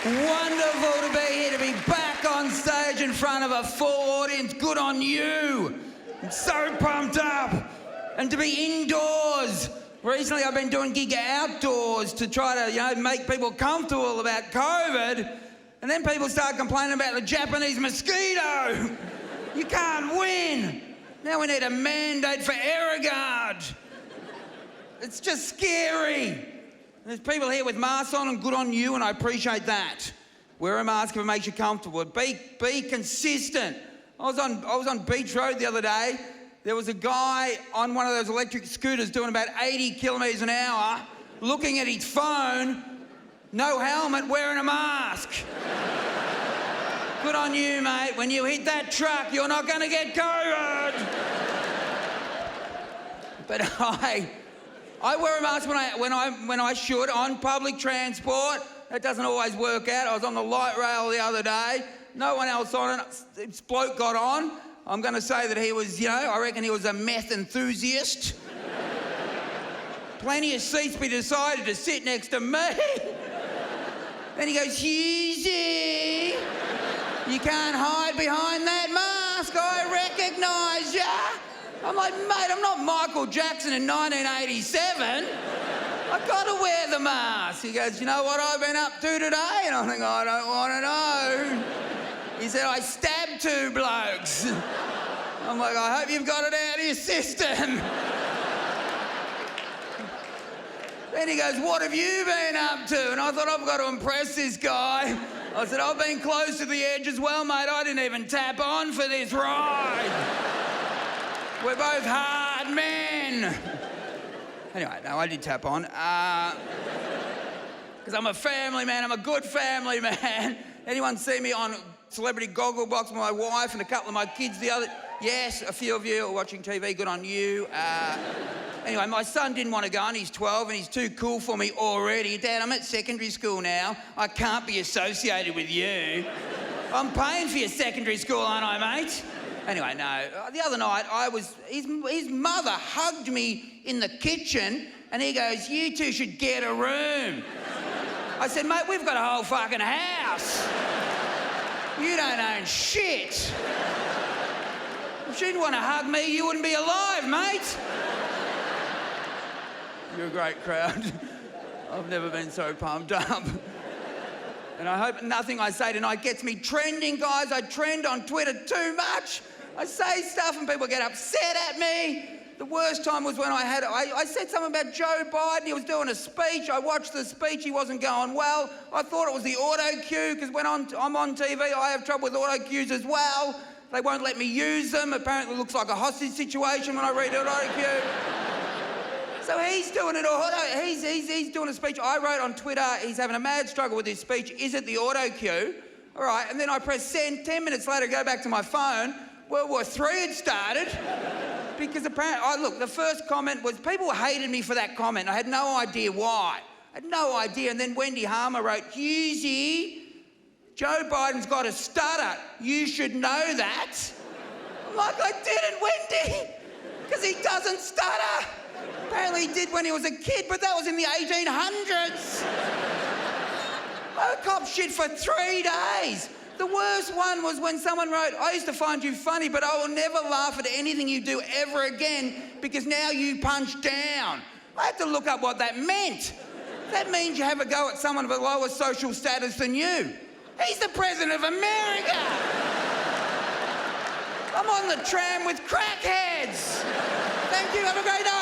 Wonderful to be here, to be back on stage in front of a full audience. Good on you. I'm so pumped up. And to be indoors. Recently I've been doing gig outdoors to try to, make people comfortable about COVID. And then people start complaining about the Japanese mosquito. You can't win. Now we need a mandate for Aerogard. It's just scary. There's people here with masks on, and good on you, and I appreciate that. Wear a mask if it makes you comfortable. Be consistent. I was on Beach Road the other day. There was a guy on one of those electric scooters doing about 80 kilometres an hour, looking at his phone, no helmet, wearing a mask. Good on you, mate. When you hit that truck, you're not going to get COVID. But I wear a mask when I should on public transport. That doesn't always work out. I was on the light rail the other day. No one else on it. This bloke got on. I'm going to say that he was, I reckon he was a meth enthusiast. Plenty of seats, but he decided to sit next to me. Then he goes, Hughesy, you can't hide behind that mask. I recognise ya. I'm like, mate, I'm not Michael Jackson in 1987. I've got to wear the mask. He goes, you know what I've been up to today? And I think, I don't want to know. He said, I stabbed 2 blokes. I'm like, I hope you've got it out of your system. Then he goes, what have you been up to? And I thought, I've got to impress this guy. I said, I've been close to the edge as well, mate. I didn't even tap on for this ride. We're both hard men. Anyway, no, I did tap on. Because I'm a family man. I'm a good family man. Anyone see me on Celebrity Gogglebox with my wife and a couple of my kids the other... Yes, a few of you are watching TV. Good on you. Anyway, my son didn't want to go, and he's 12, and he's too cool for me already. Dad, I'm at secondary school now. I can't be associated with you. I'm paying for your secondary school, aren't I, mate? Anyway, no. The other night, his mother hugged me in the kitchen, and he goes, you two should get a room. I said, mate, we've got a whole fucking house. You don't own shit. If you didn't want to hug me, you wouldn't be alive, mate. You're a great crowd. I've never been so pumped up. And I hope nothing I say tonight gets me trending, guys. I trend on Twitter too much. I say stuff and people get upset at me. The worst time was when I said something about Joe Biden. He was doing a speech. I watched the speech. He wasn't going well. I thought it was the auto cue, because when I'm on TV, I have trouble with auto cues as well. They won't let me use them. Apparently it looks like a hostage situation when I read auto cue. So he's doing it. He's doing a speech. I wrote on Twitter, he's having a mad struggle with his speech. Is it the auto cue? All right, and then I press send. 10 minutes later, go back to my phone. World War III had started. Because apparently, look, the first comment was, people hated me for that comment. I had no idea why. I had no idea. And then Wendy Harmer wrote, Hughesy, Joe Biden's got a stutter. You should know that. I'm like, I didn't, Wendy, because he doesn't stutter. Apparently he did when he was a kid, but that was in the 1800s. I copped shit for 3 days. The worst one was when someone wrote, I used to find you funny, but I will never laugh at anything you do ever again because now you punch down. I had to look up what that meant. That means you have a go at someone of a lower social status than you. He's the President of America. I'm on the tram with crackheads. Thank you, have a great night.